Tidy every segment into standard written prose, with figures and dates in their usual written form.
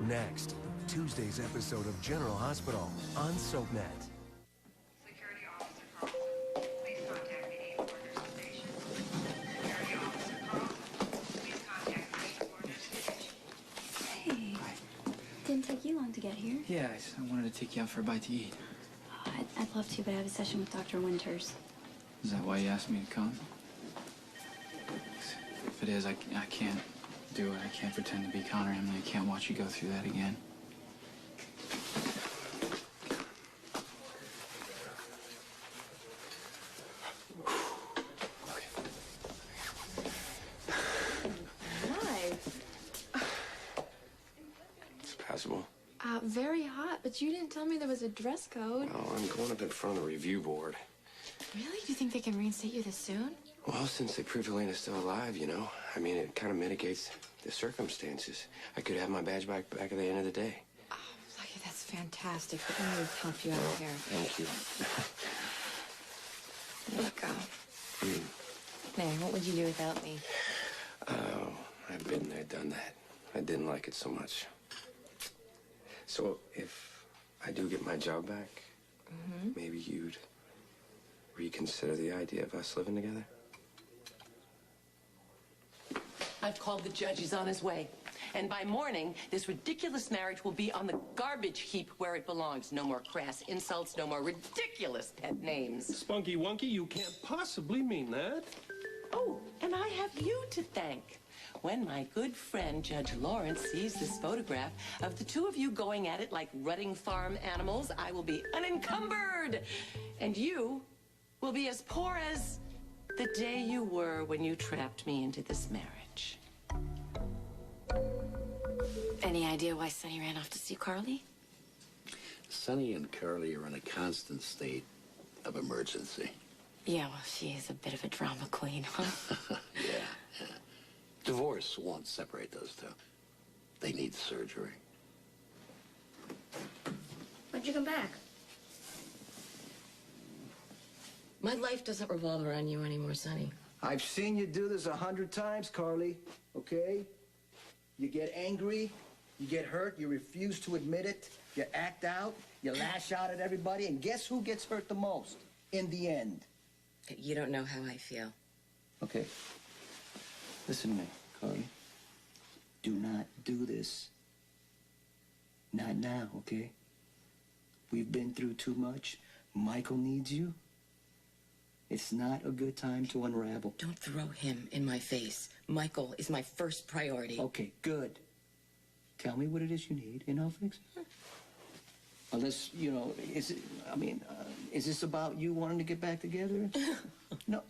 Next, Tuesday's episode of General Hospital on SoapNet. Security Officer Carlson, please contact the 8 Warner Station. Security Officer Carlson, please contact the 8 Warner Station. Hey. Hi. Didn't take you long to get here. Yeah, I wanted to take you out for a bite to eat. Oh, I'd love to, but I have a session with Dr. Winters. Is that why you asked me to come? If it is, I can't do it. I can't pretend to be Connor, Emily. I can't watch you go through that again. It's passable. Very hot, but you didn't tell me there was a dress code. Oh, I'm going up in front of the review board. Really? Do you think they can reinstate you this soon? Well, since they proved Elena's still alive, you know, I mean, it kind of mitigates the circumstances. I could have my badge back at the end of the day. Oh, Lucky, that's fantastic. But let me help you out here. Thank you. Look, Mary, what would you do without me? Oh, I've been there, done that. I didn't like it so much. So if I do get my job back, maybe you'd reconsider the idea of us living together? I've called the judge. He's on his way. And by morning, this ridiculous marriage will be on the garbage heap where it belongs. No more crass insults, no more ridiculous pet names. Spunky Wunky, you can't possibly mean that. Oh, and I have you to thank. When my good friend Judge Lawrence sees this photograph of the two of you going at it like rutting farm animals, I will be unencumbered. And you will be as poor as the day you were when you trapped me into this marriage. Any idea why Sonny ran off to see Carly? Sonny and Carly are in a constant state of emergency. Yeah, well, she is a bit of a drama queen, huh? Yeah. Divorce won't separate those two. They need surgery. When'd you come back? My life doesn't revolve around you anymore, Sonny. I've seen you do this 100 times, Carly, okay? You get angry, you get hurt, you refuse to admit it, you act out, you lash out at everybody, and guess who gets hurt the most in the end? You don't know how I feel. Okay. Listen to me, Carly. Do not do this. Not now, okay? We've been through too much. Michael needs you. It's not a good time to unravel. Don't throw him in my face. Michael is my first priority. Okay, good. Tell me what it is you need, and I'll fix it. Unless, you know, is this about you wanting to get back together? No.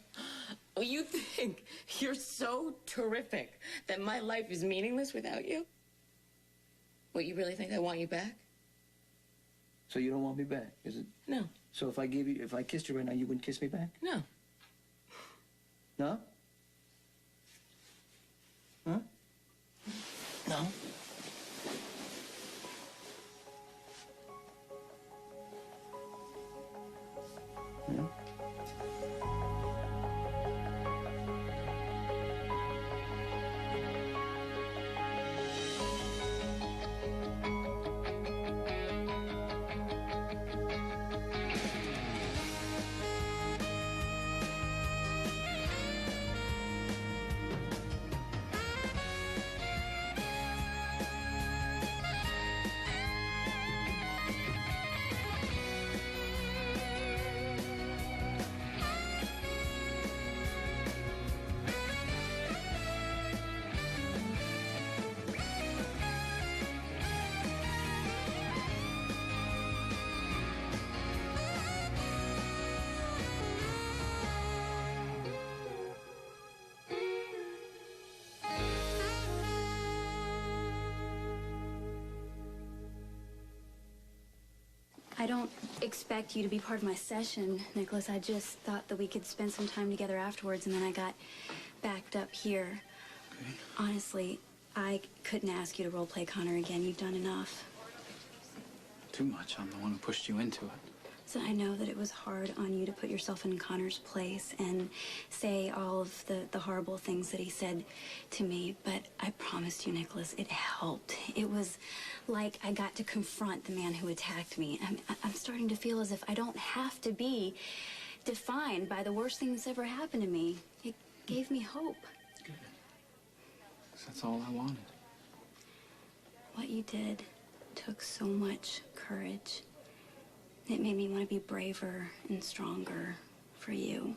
Oh, you think you're so terrific that my life is meaningless without you? What, you really think I want you back? So you don't want me back, is it? No. So if I kissed you right now, you wouldn't kiss me back? No. No? Huh? No? No? I don't expect you to be part of my session, Nicholas. I just thought that we could spend some time together afterwards, and then I got backed up here. Okay. Honestly, I couldn't ask you to role-play Connor again. You've done enough. Too much. I'm the one who pushed you into it. So I know that it was hard on you to put yourself in Connor's place and say all of the horrible things that he said to me, but I promised you, Nicholas, it helped. It was like I got to confront the man who attacked me. I'm starting to feel as if I don't have to be defined by the worst thing that's ever happened to me. It gave me hope. Good. That's all I wanted. What you did took so much courage. It made me want to be braver and stronger for you.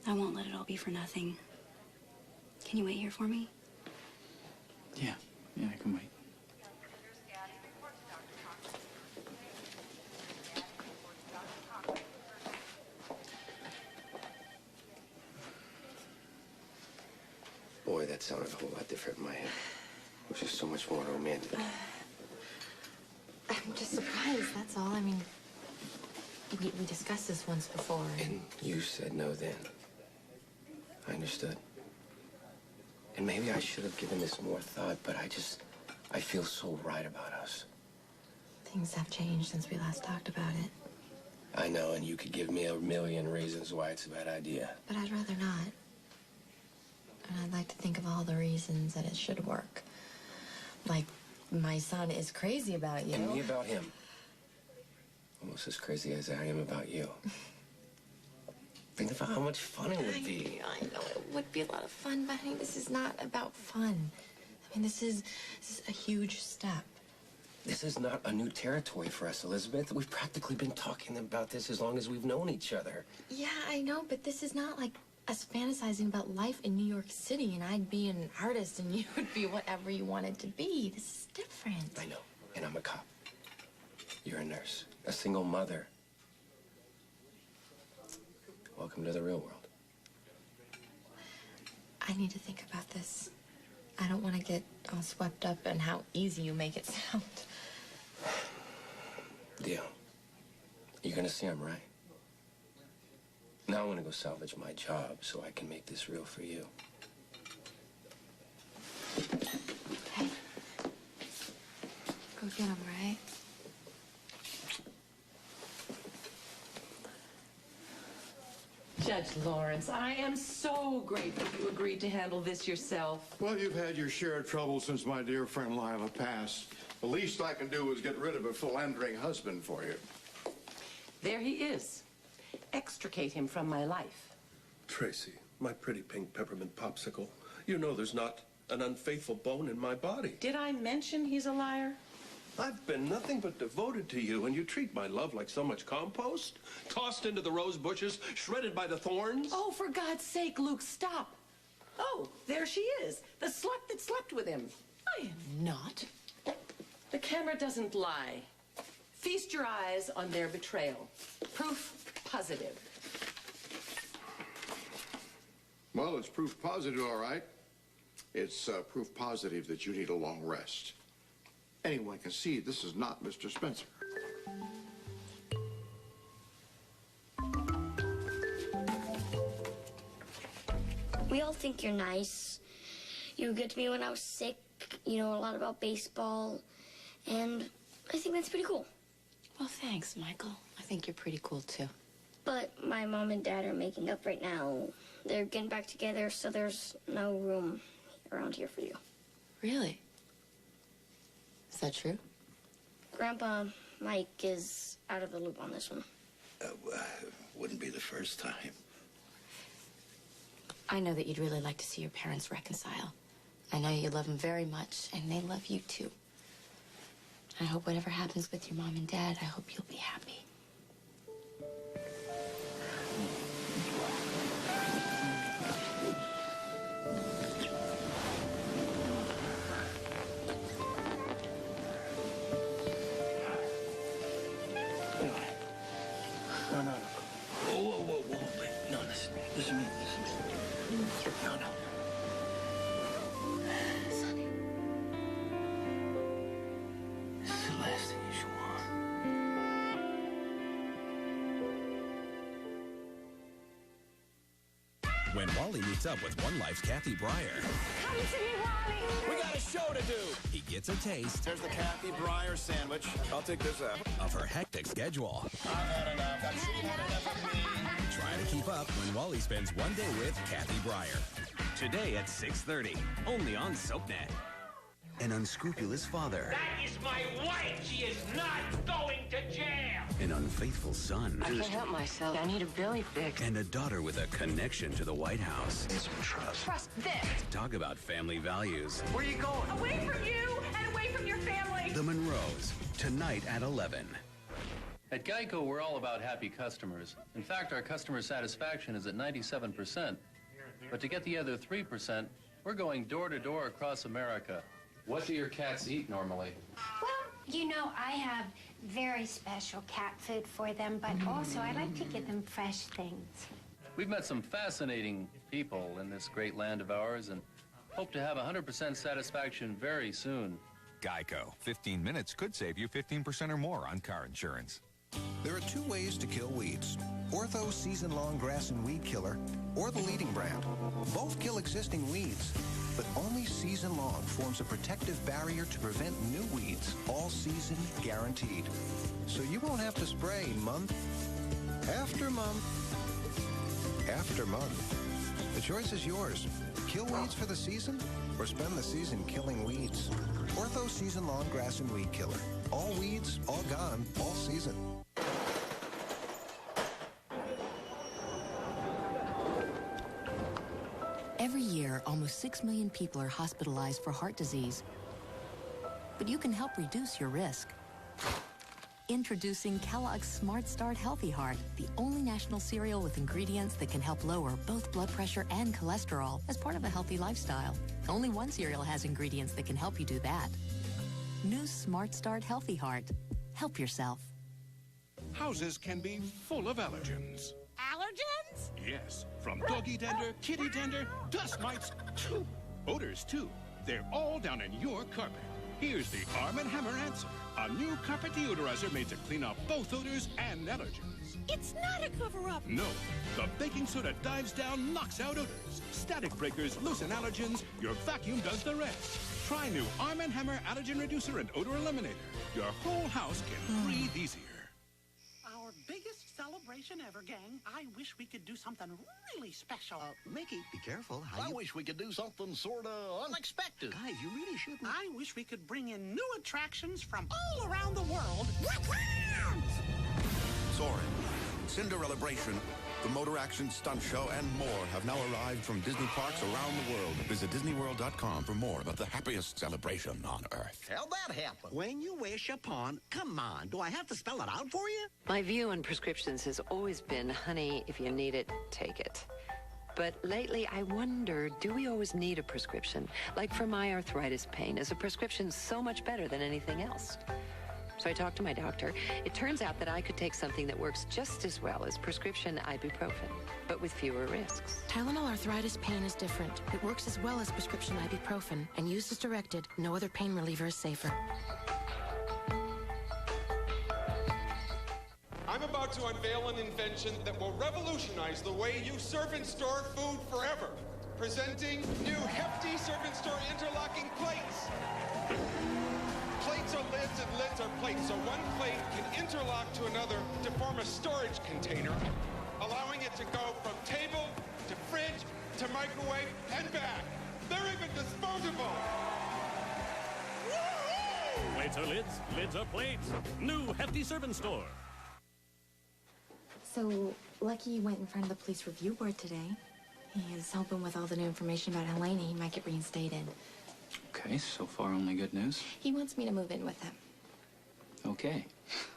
I won't let it all be for nothing. Can you wait here for me? Yeah, I can wait. Boy, that sounded a whole lot different in my head. It was just so much more romantic. I'm just surprised, that's all. I mean, we discussed this once before. And you said no then. I understood. And maybe I should have given this more thought, but I feel so right about us. Things have changed since we last talked about it. I know, and you could give me a million reasons why it's a bad idea. But I'd rather not. And I'd like to think of all the reasons that it should work. Like, my son is crazy about you. And me about him. Almost as crazy as I am about you. Think about how much fun it would be. I know it would be a lot of fun, but I think this is not about fun. I mean, this is a huge step. This is not a new territory for us, Elizabeth. We've practically been talking about this as long as we've known each other. Yeah, I know, but this is not like us fantasizing about life in New York City, and I'd be an artist and you would be whatever you wanted to be. This is different. I know, and I'm a cop. You're a nurse, a single mother. Welcome to the real world. I need to think about this. I don't want to get all swept up in how easy you make it sound. Deal. You're gonna see I'm right. Now I want to go salvage my job so I can make this real for you. Hey. Go get him, right? Judge Lawrence, I am so grateful you agreed to handle this yourself. Well, you've had your share of trouble since my dear friend Lila passed. The least I can do is get rid of a philandering husband for you. There he is. Extricate him from my life. Tracy, my pretty pink peppermint popsicle, you know there's not an unfaithful bone in my body. Did I mention he's a liar? I've been nothing but devoted to you, and you treat my love like so much compost, tossed into the rose bushes, shredded by the thorns. Oh, for God's sake, Luke, stop. Oh, there she is, the slut that slept with him. I am not. The camera doesn't lie. Feast your eyes on their betrayal. Proof positive. Well, it's proof positive, all right. It's proof positive that you need a long rest. Anyone can see this is not Mr. Spencer. We all think you're nice. You were good to me when I was sick. You know a lot about baseball. And I think that's pretty cool. Well, thanks, Michael. I think you're pretty cool, too. But my mom and dad are making up right now. They're getting back together, so there's no room around here for you. Really? Is that true? Grandpa Mike is out of the loop on this one. Wouldn't be the first time. I know that you'd really like to see your parents reconcile. I know you love them very much, and they love you, too. I hope whatever happens with your mom and dad, I hope you'll be happy. No. Whoa, wait. No, listen to me. No. Sonny. This is the last thing you should want. When Wally meets up with One Life's Kathy Breyer. Come to me, Wally! We got a show to do. He gets a taste. There's the Kathy Breyer sandwich. I'll take this out. Of her hectic schedule. I've had enough. I've seen enough of me. Trying to keep up when Wally spends one day with Kathy Breyer. Today at 6:30, only on SoapNet. An unscrupulous father. That is my wife. She is not going to jail. An unfaithful son. I can't help myself. I need a belly fix. And a daughter with a connection to the White House. Need some trust. Trust this. Talk about family values. Where are you going? Away from you and away from your family. The Monroes, tonight at 11. At Geico, we're all about happy customers. In fact, our customer satisfaction is at 97%. But to get the other 3%, we're going door to door across America. What do your cats eat normally? Well, you know, I have very special cat food for them, but also I like to give them fresh things. We've met some fascinating people in this great land of ours and hope to have 100% satisfaction very soon. Geico. 15 minutes could save you 15% or more on car insurance. There are two ways to kill weeds. Ortho Season-Long Grass and Weed Killer, or the leading brand. Both kill existing weeds, but only Season-Long forms a protective barrier to prevent new weeds, all season guaranteed. So you won't have to spray month after month after month. The choice is yours. Kill weeds for the season, or spend the season killing weeds. Ortho Season-Long Grass and Weed Killer. All weeds, all gone, all season. Every year, almost 6 million people are hospitalized for heart disease. But you can help reduce your risk. Introducing Kellogg's Smart Start Healthy Heart, the only national cereal with ingredients that can help lower both blood pressure and cholesterol as part of a healthy lifestyle. Only one cereal has ingredients that can help you do that. New Smart Start Healthy Heart. Help yourself. Houses can be full of allergens. Allergens? Yes, from doggy dander, kitty dander, dust mites, too. Odors, too. They're all down in your carpet. Here's the Arm & Hammer answer. A new carpet deodorizer made to clean up both odors and allergens. It's not a cover-up. No, the baking soda dives down, knocks out odors. Static breakers loosen allergens. Your vacuum does the rest. Try new Arm & Hammer Allergen Reducer and Odor Eliminator. Your whole house can breathe easier. Our biggest celebration ever, gang. I wish we could do something really special. Mickey, be careful. I wish we could do something sort of unexpected. Guys, you really shouldn't. I wish we could bring in new attractions from all around the world. Soarin', Cinderellabration, the Motor Action Stunt Show, and more have now arrived from Disney parks around the world. Visit DisneyWorld.com for more about the happiest celebration on Earth. How'd that happen? When you wish upon, come on, do I have to spell it out for you? My view on prescriptions has always been, honey, if you need it, take it. But lately, I wonder, do we always need a prescription? Like for my arthritis pain, is a prescription so much better than anything else? So I talked to my doctor. It turns out that I could take something that works just as well as prescription ibuprofen, but with fewer risks. Tylenol arthritis pain is different. It works as well as prescription ibuprofen, and used as directed, no other pain reliever is safer. I'm about to unveil an invention that will revolutionize the way you serve and store food forever. Presenting new hefty serve and store interlocking plates. Plates are lids and lids are plates, so one plate can interlock to another to form a storage container, allowing it to go from table to fridge to microwave and back. They're even disposable. Plates are lids, lids are plates. New hefty serve and store. So, Lucky went in front of the police review board today. He is hoping with all the new information about Helena, he might get reinstated. Okay, so far only good news. He wants me to move in with him. Okay.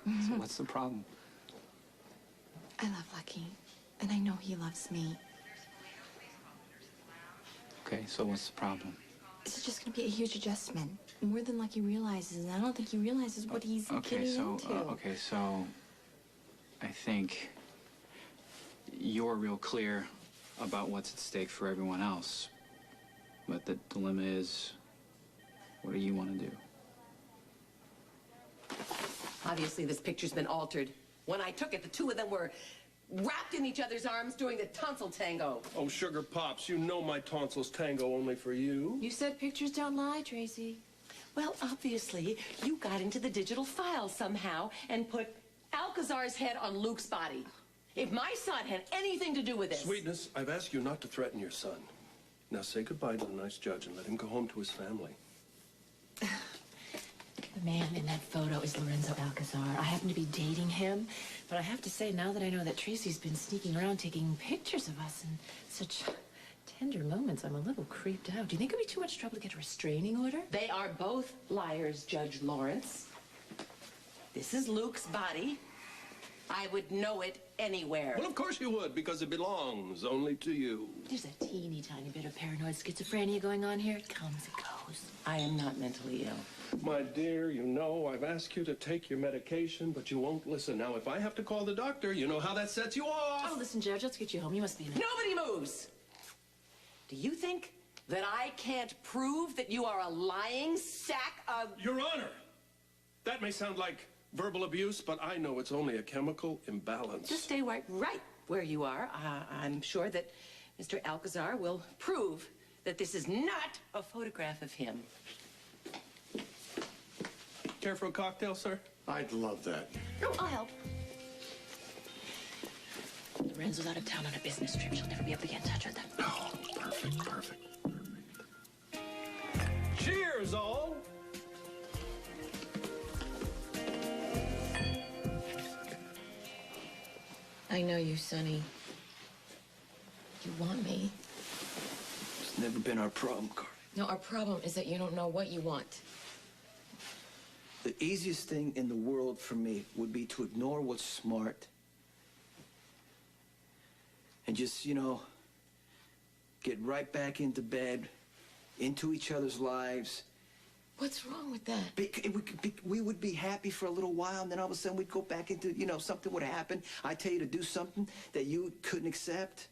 So what's the problem? I love Lucky, and I know he loves me. Okay, so what's the problem? It's just going to be a huge adjustment, more than Lucky realizes, and I don't think he realizes what he's getting into. Okay, so I think you're real clear about what's at stake for everyone else. But the dilemma is, what do you want to do? Obviously, this picture's been altered. When I took it, the two of them were wrapped in each other's arms doing the tonsil tango. Oh, Sugar Pops, you know my tonsils tango only for you. You said pictures don't lie, Tracy. Well, obviously, you got into the digital file somehow and put Alcazar's head on Luke's body. If my son had anything to do with this... Sweetness, I've asked you not to threaten your son. Now say goodbye to the nice judge and let him go home to his family. The man in that photo is Lorenzo Alcazar. I happen to be dating him, but I have to say, now that I know that Tracy's been sneaking around taking pictures of us in such tender moments, I'm a little creeped out. Do you think it'd be too much trouble to get a restraining order? They are both liars, Judge Lawrence. This is Luke's body. I would know it anywhere. Well, of course you would, because it belongs only to you. There's a teeny tiny bit of paranoid schizophrenia going on here. It comes and goes. I am not mentally ill. My dear, you know I've asked you to take your medication, but you won't listen. Now, if I have to call the doctor, you know how that sets you off. Oh, listen, Judge, let's get you home. You must be... Nobody moves! Do you think that I can't prove that you are a lying sack of... Your Honor! That may sound like verbal abuse, but I know it's only a chemical imbalance. Just stay right where you are. I'm sure that Mr. Alcazar will prove that this is not a photograph of him. Care for a cocktail, sir? I'd love that. Oh, I'll help. Lorenzo's out of town on a business trip. She'll never be able to get in touch with him. Oh, perfect, perfect. Cheers, all! I know you, Sonny. You want me. It's never been our problem, Carly. No, our problem is that you don't know what you want. The easiest thing in the world for me would be to ignore what's smart and just, you know, get right back into bed, into each other's lives. What's wrong with that? We would be happy for a little while, and then all of a sudden we'd go back into, you know, something would happen. I'd tell you to do something that you couldn't accept.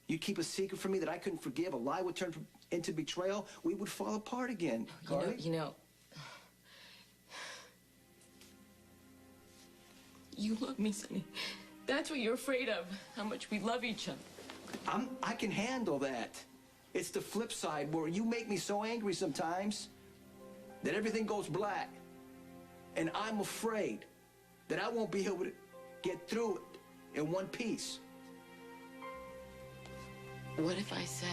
You'd keep a secret from me that I couldn't forgive. A lie would turn into betrayal. We would fall apart again. You know, you love me, Sonny. That's what you're afraid of, how much we love each other. I can handle that. It's the flip side where you make me so angry sometimes that everything goes black. And I'm afraid that I won't be able to get through it in one piece. What if I said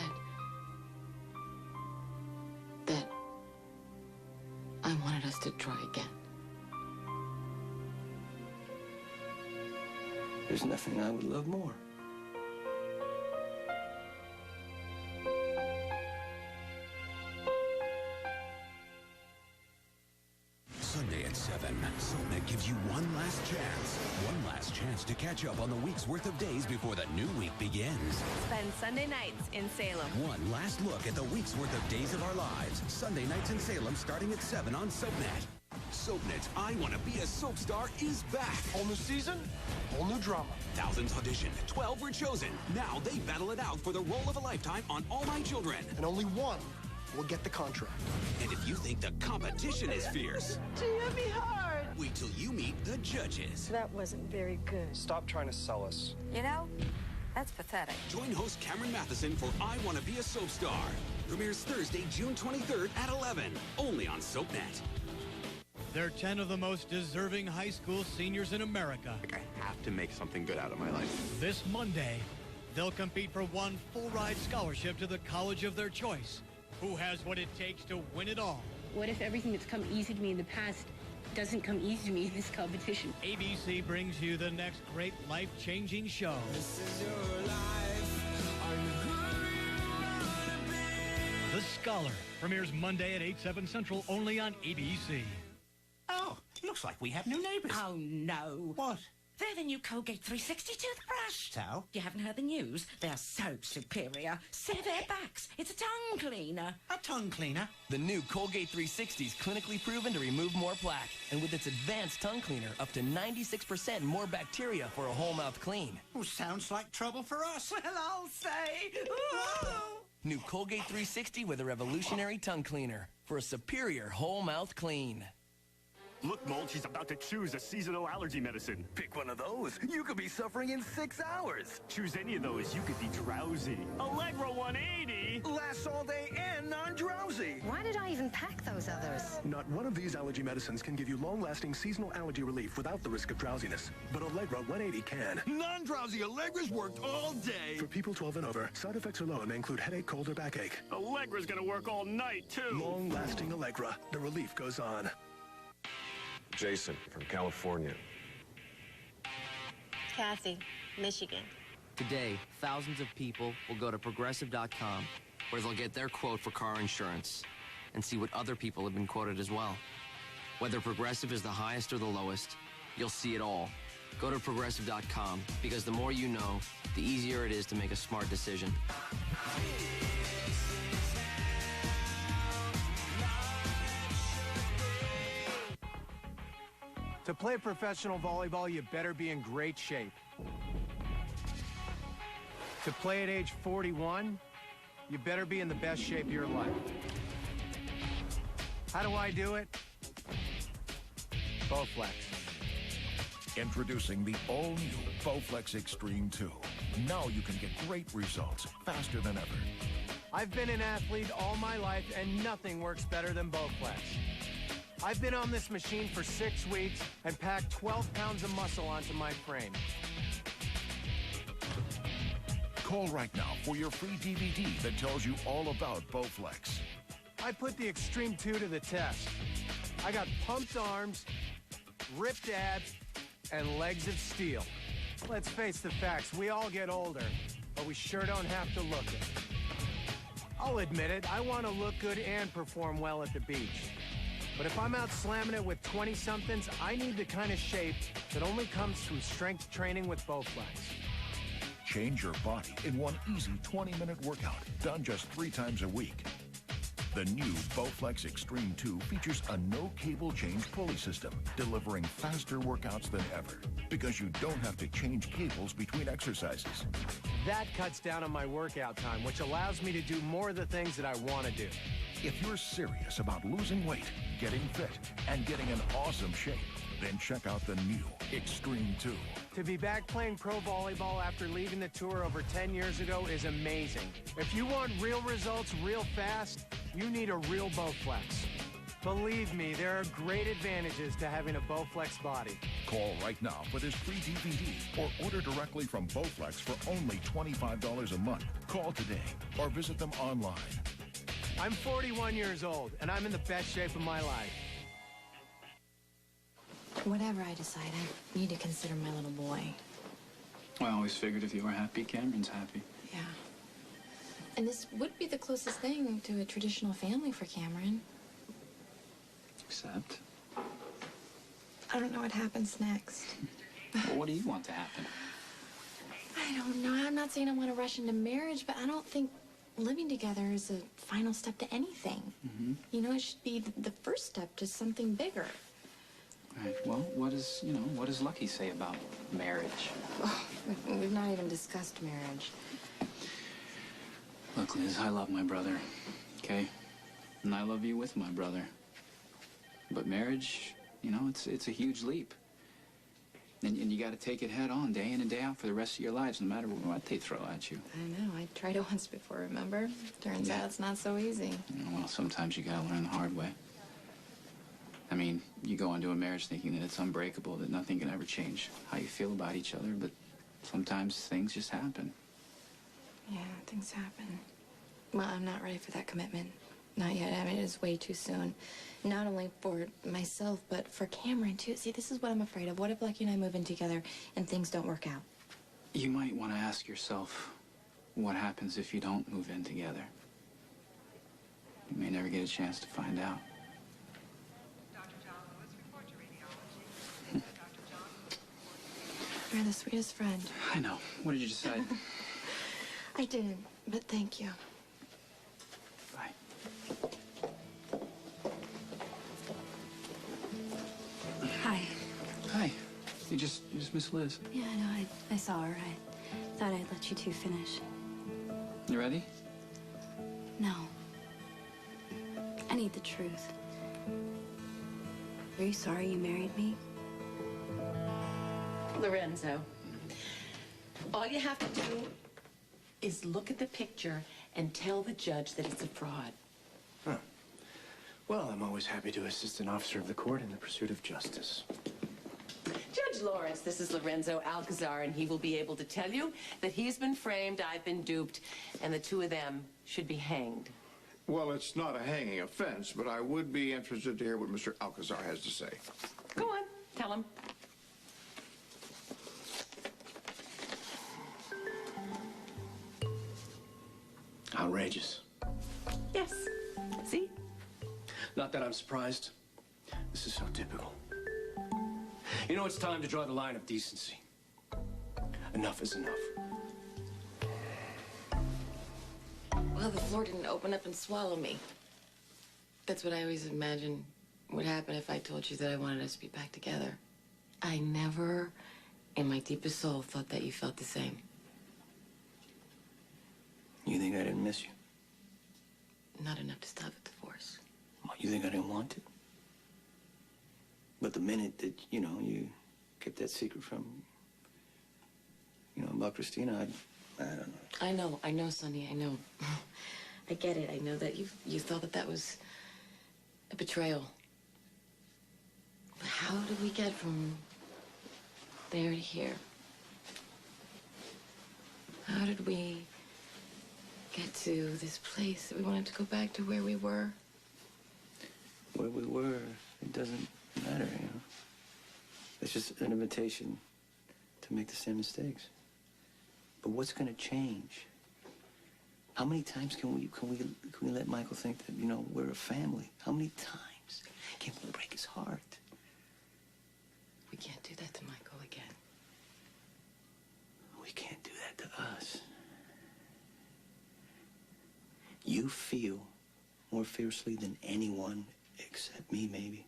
that I wanted us to try again? There's nothing I would love more. Sunday at 7, SoapNet gives you one last chance. One last chance to catch up on the week's worth of days before the new week begins. Spend Sunday nights in Salem. One last look at the week's worth of days of our lives. Sunday nights in Salem starting at 7 on SoapNet. SoapNet's I Want to Be a Soap Star is back. Whole new season, whole new drama. Thousands auditioned, 12 were chosen. Now they battle it out for the role of a lifetime on All My Children. And only one will get the contract. And if you think the competition is fierce, Gee, that'd be hard. wait till you meet the judges. That wasn't very good. Stop trying to sell us. You know, that's pathetic. Join host Cameron Matheson for I Want to Be a Soap Star. Premieres Thursday, June 23rd at 11. Only on SoapNet. They're 10 of the most deserving high school seniors in America. I have to make something good out of my life. This Monday, they'll compete for one full-ride scholarship to the college of their choice. Who has what it takes to win it all? What if everything that's come easy to me in the past doesn't come easy to me in this competition? ABC brings you the next great life-changing show. This is your life. Are you who you wanna be? The Scholar premieres Monday at 8/7 Central only on ABC. Oh, looks like we have new neighbors. Oh, no. What? They're the new Colgate 360 toothbrush. So? You haven't heard the news? They're so superior. See their backs. It's a tongue cleaner. A tongue cleaner? The new Colgate 360 is clinically proven to remove more plaque. And with its advanced tongue cleaner, up to 96% more bacteria for a whole mouth clean. Well, sounds like trouble for us. Well, I'll say. Ooh. New Colgate 360 with a revolutionary tongue cleaner for a superior whole mouth clean. Look, Mold, she's about to choose a seasonal allergy medicine. Pick one of those. You could be suffering in 6 hours. Choose any of those, you could be drowsy. Allegro 180 lasts all day and non-drowsy. Why did I even pack those others? Not one of these allergy medicines can give you long-lasting seasonal allergy relief without the risk of drowsiness. But Allegra 180 can. Non-drowsy Allegra's worked all day. For people 12 and over, side effects are low and may include headache, cold, or backache. Allegra's gonna work all night, too. Long-lasting Allegra. The relief goes on. Jason from California. Kathy, Michigan. Today, thousands of people will go to Progressive.com, where they'll get their quote for car insurance and see what other people have been quoted as well. Whether Progressive is the highest or the lowest, you'll see it all. Go to Progressive.com, because the more you know, the easier it is to make a smart decision. To play professional volleyball, you better be in great shape. To play at age 41, you better be in the best shape of your life. How do I do it? Bowflex. Introducing the all-new Bowflex Extreme 2. Now you can get great results faster than ever. I've been an athlete all my life, and nothing works better than Bowflex. I've been on this machine for 6 weeks and packed 12 pounds of muscle onto my frame. Call right now for your free DVD that tells you all about Bowflex. I put the Extreme 2 to the test. I got pumped arms, ripped abs, and legs of steel. Let's face the facts, we all get older, but we sure don't have to look it. I'll admit it, I want to look good and perform well at the beach. But if I'm out slamming it with 20-somethings, I need the kind of shape that only comes through strength training with Bowflex. Change your body in one easy 20-minute workout, done just 3 times a week. The new Bowflex Extreme 2 features a no-cable change pulley system, delivering faster workouts than ever, because you don't have to change cables between exercises. That cuts down on my workout time, which allows me to do more of the things that I want to do. If you're serious about losing weight, getting fit, and getting in awesome shape, then check out the new Extreme 2. To be back playing pro volleyball after leaving the tour over 10 years ago is amazing. If you want real results real fast, you need a real Bowflex. Believe me, there are great advantages to having a Bowflex body. Call right now for this free DVD or order directly from Bowflex for only $25 a month. Call today or visit them online. I'm 41 years old, and I'm in the best shape of my life. Whatever I decide, I need to consider my little boy. Well, I always figured if you were happy, Cameron's happy. Yeah. And this would be the closest thing to a traditional family for Cameron. Except? I don't know what happens next. Well, what do you want to happen? I don't know. I'm not saying I want to rush into marriage, but I don't think living together is a final step to anything. Mm-hmm. You know, it should be the first step to something bigger. Right. Well, what does Lucky say about marriage? Oh, we've not even discussed marriage. Look, Liz, I love my brother, okay? And I love you with my brother. But marriage, you know, it's a huge leap. And you got to take it head on, day in and day out for the rest of your lives, no matter what they throw at you. I know. I tried it once before, remember? Turns out it's not so easy. Well, sometimes you got to learn the hard way. I mean, you go into a marriage thinking that it's unbreakable, that nothing can ever change how you feel about each other, but sometimes things just happen. Yeah, things happen. Well, I'm not ready for that commitment. Not yet. I mean, it is way too soon. Not only for myself, but for Cameron, too. See, this is what I'm afraid of. What if Lucky and I move in together and things don't work out? You might want to ask yourself, what happens if you don't move in together? You may never get a chance to find out. You're the sweetest friend. I know. What did you decide? I didn't, but thank you. Hi. Hi. You just miss Liz. Yeah, I know. I saw her. I thought I'd let you two finish. You ready? No. I need the truth. Are you sorry you married me? Lorenzo, all you have to do is look at the picture and tell the judge that it's a fraud. Huh. Well, I'm always happy to assist an officer of the court in the pursuit of justice. Judge Lawrence, this is Lorenzo Alcazar, and he will be able to tell you that he's been framed, I've been duped, and the two of them should be hanged. Well, it's not a hanging offense, but I would be interested to hear what Mr. Alcazar has to say. Go on, tell him. Outrageous. Yes. See? Not that I'm surprised. This is so typical. You know, it's time to draw the line of decency. Enough is enough. Well, the floor didn't open up and swallow me. That's what I always imagined would happen if I told you that I wanted us to be back together. I never, in my deepest soul, thought that you felt the same. You think I didn't miss you? Not enough to stop a divorce. Well, you think I didn't want it? But the minute that, you know, you kept that secret from, you know, about Christina, I don't know. I know, Sonny, I know. I get it. I know that you thought that that was a betrayal. But how did we get from there to here? How did we get to this place that we wanted to go back to where we were? Where we were, it doesn't matter, you know. It's just an invitation to make the same mistakes. But what's going to change? How many times can we let Michael think that, you know, we're a family? How many times can we break his heart? We can't do that to Michael again. We can't do that to us. You feel more fiercely than anyone except me, maybe.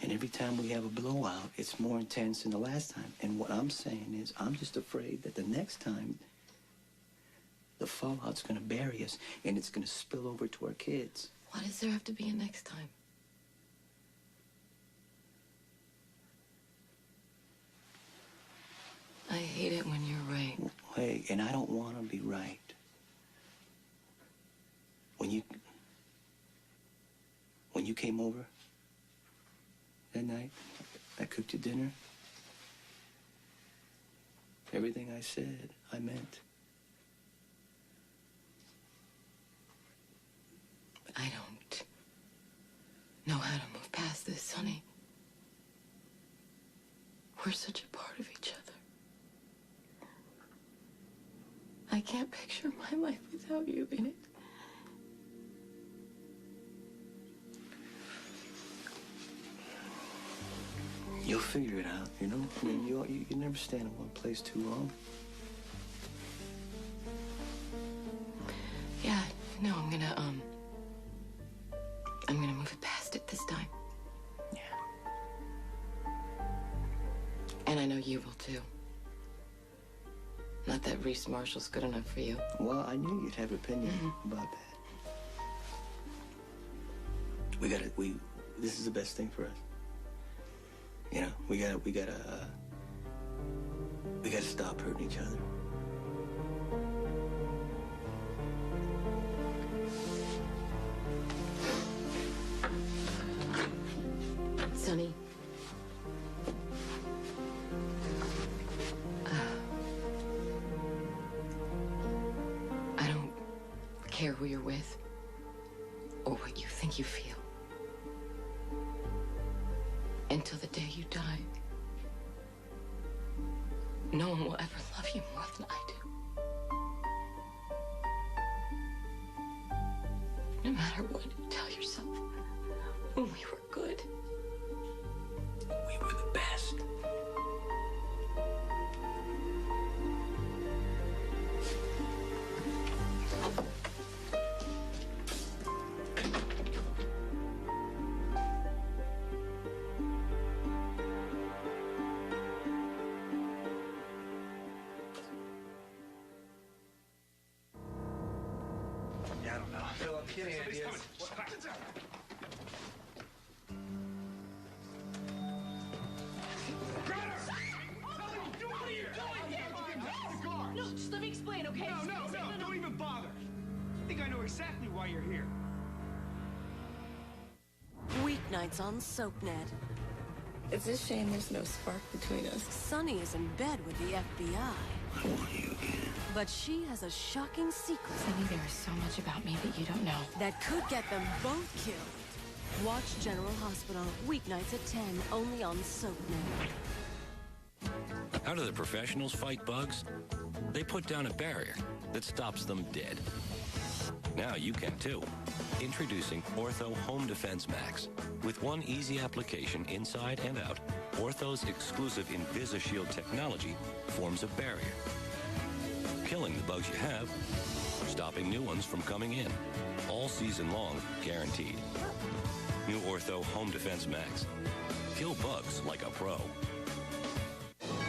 And every time we have a blowout, it's more intense than the last time. And what I'm saying is, I'm just afraid that the next time, the fallout's gonna bury us, and it's gonna spill over to our kids. Why does there have to be a next time? I hate it when you're right. Hey, and I don't want to be right. When you came over that night, I cooked you dinner. Everything I said, I meant. But I don't know how to move past this, honey. We're such a part of each other. I can't picture my life without you in it. You'll figure it out, you know? I mean, you never stand in one place too long. Yeah, no, I'm gonna move it past it this time. Yeah. And I know you will too. Not that Reese Marshall's good enough for you. Well, I knew you'd have an opinion about that. This is the best thing for us. You know, we gotta stop hurting each other. Sonny. I don't care who you're with or what you think you feel. Until the day you die, no one will ever love you more than I do. No matter what, tell yourself, when we were good, we were the best. Yeah, I don't know. Philip, give me ideas. okay? No, don't even bother. I think I know exactly why you're here. Weeknights on SoapNet. It's a shame there's no spark between us. Sunny is in bed with the FBI. I want you again. But she has a shocking secret. Sunny, there is so much about me that you don't know. That could get them both killed. Watch General Hospital, weeknights at 10, only on SoapNet. How do the professionals fight bugs? They put down a barrier that stops them dead. Now you can too. Introducing Ortho Home Defense Max. With one easy application inside and out, Ortho's exclusive InvisiShield technology forms a barrier, killing the bugs you have, stopping new ones from coming in. All season long, guaranteed. New Ortho Home Defense Max. Kill bugs like a pro.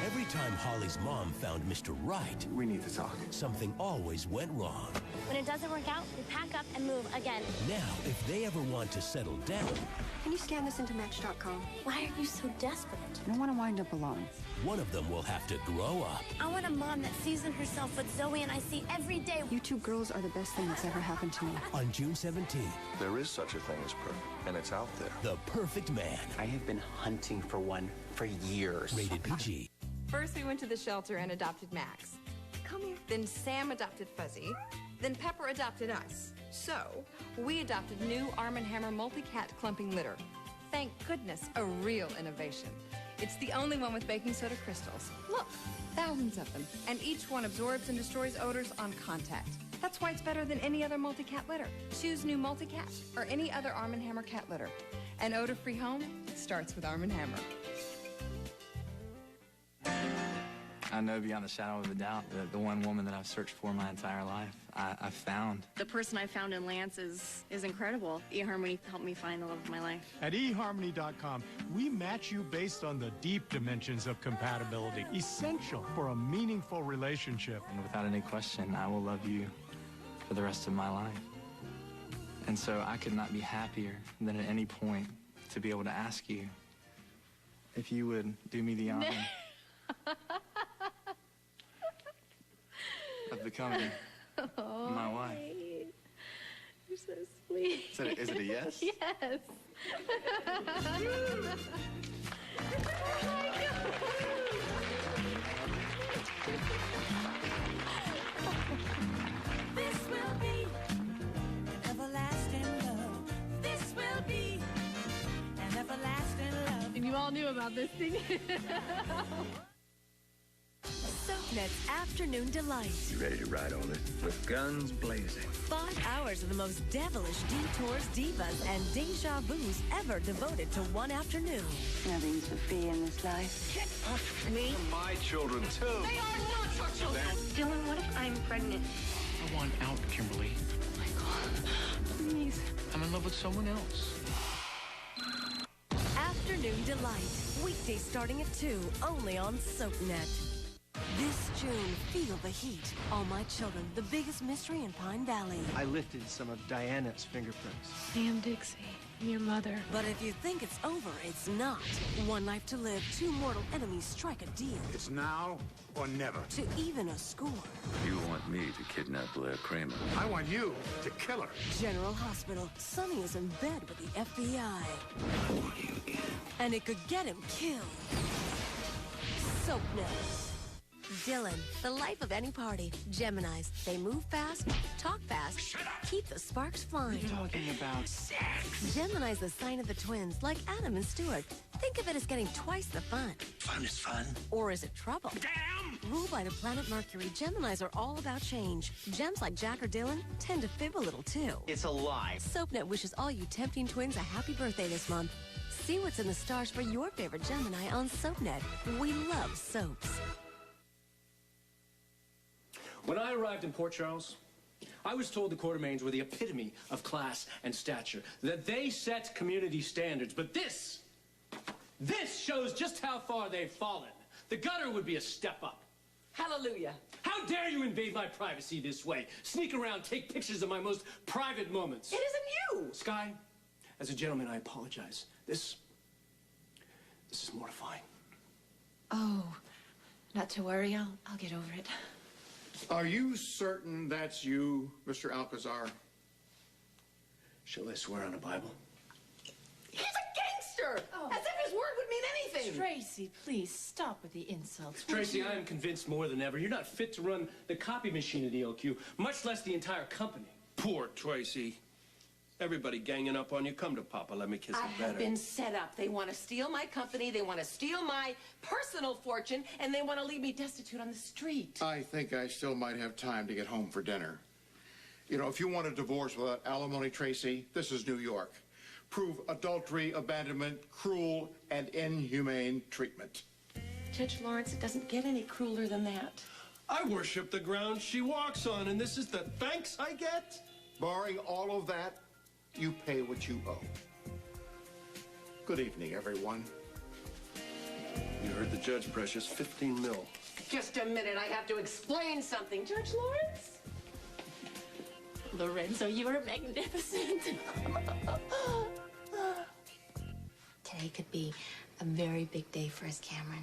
Every time Holly's mom found Mr. Right, we need to talk. Something always went wrong. When it doesn't work out, we pack up and move again. Now, if they ever want to settle down, Can you scan this into Match.com? Why are you so desperate? I don't want to wind up alone. One of them will have to grow up. I want a mom that sees in herself what Zoe and I see every day. You two girls are the best thing that's ever happened to me. On June 17th, There is such a thing as perfect, and it's out there. The Perfect Man. I have been hunting for one for years. Rated PG. First, we went to the shelter and adopted Max. Come here. Then Sam adopted Fuzzy. Then Pepper adopted us. So, we adopted new Arm & Hammer multi-cat clumping litter. Thank goodness, a real innovation. It's the only one with baking soda crystals. Look, thousands of them. And each one absorbs and destroys odors on contact. That's why it's better than any other multi-cat litter. Choose new multi-cat or any other Arm & Hammer cat litter. An odor-free home starts with Arm & Hammer. I know beyond a shadow of a doubt that the one woman that I've searched for my entire life, I found. The person I found in Lance is incredible. eHarmony helped me find the love of my life. At eHarmony.com, we match you based on the deep dimensions of compatibility, essential for a meaningful relationship. And without any question, I will love you for the rest of my life. And so I could not be happier than at any point to be able to ask you if you would do me the honor of becoming my wife. You're so sweet. Is it a yes? Yes. This will be an everlasting love. This will be an everlasting love. And you all knew about this thing. SoapNet's Afternoon Delight. You ready to ride on it? With guns blazing. 5 hours of the most devilish detours, divas, and deja vus ever devoted to one afternoon. Nothing's for free in this life. Get off me. My children, too. They are not your children. Dylan, what if I'm pregnant? I want out, Kimberly. Oh my God. Please. I'm in love with someone else. Afternoon Delight. Weekdays starting at 2, only on SoapNet. This June, feel the heat. All My Children, the biggest mystery in Pine Valley. I lifted some of Diana's fingerprints. Sam Dixie, your mother. But if you think it's over, it's not. One life to live, 2 mortal enemies strike a deal. It's now or never. To even a score. You want me to kidnap Blair Kramer? I want you to kill her. General Hospital. Sonny is in bed with the FBI. I want you again. And it could get him killed. SoapNet. Dylan, the life of any party. Geminis, they move fast, talk fast, keep the sparks flying. What are you talking about? Sex. Gemini's the sign of the twins, like Adam and Stuart. Think of it as getting twice the fun. Fun is fun. Or is it trouble? Damn! Ruled by the planet Mercury, Geminis are all about change. Gems like Jack or Dylan tend to fib a little too. It's a lie. SoapNet wishes all you tempting twins a happy birthday this month. See what's in the stars for your favorite Gemini on SoapNet. We love soaps. When I arrived in Port Charles, I was told the Quartermains were the epitome of class and stature, that they set community standards. But this shows just how far they've fallen. The gutter would be a step up. Hallelujah. How dare you invade my privacy this way? Sneak around, take pictures of my most private moments. It isn't you. Sky, as a gentleman, I apologize. This is mortifying. Oh, not to worry. I'll get over it. Are you certain that's you, Mr. Alcazar? Shall I swear on the Bible? He's a gangster! As if his word would mean anything! Tracy, please stop with the insults. Tracy, I am convinced more than ever you're not fit to run the copy machine at ELQ, much less the entire company. Poor Tracy. Everybody ganging up on you. Come to Papa, let me kiss I him better. have been set up. They want to steal my company, they want to steal my personal fortune, and they want to leave me destitute on the street. I think I still might have time to get home for dinner. You know, if you want a divorce without alimony, Tracy, this is New York. Prove adultery, abandonment, cruel, and inhumane treatment. Judge Lawrence, it doesn't get any crueler than that. I worship the ground she walks on, and this is the thanks I get? Barring all of that, you pay what you owe. Good evening, everyone. You heard the judge, Precious. 15 mil. Just a minute, I have to explain something. Judge Lawrence? Lorenzo, you are magnificent. Today could be a very big day for us, Cameron.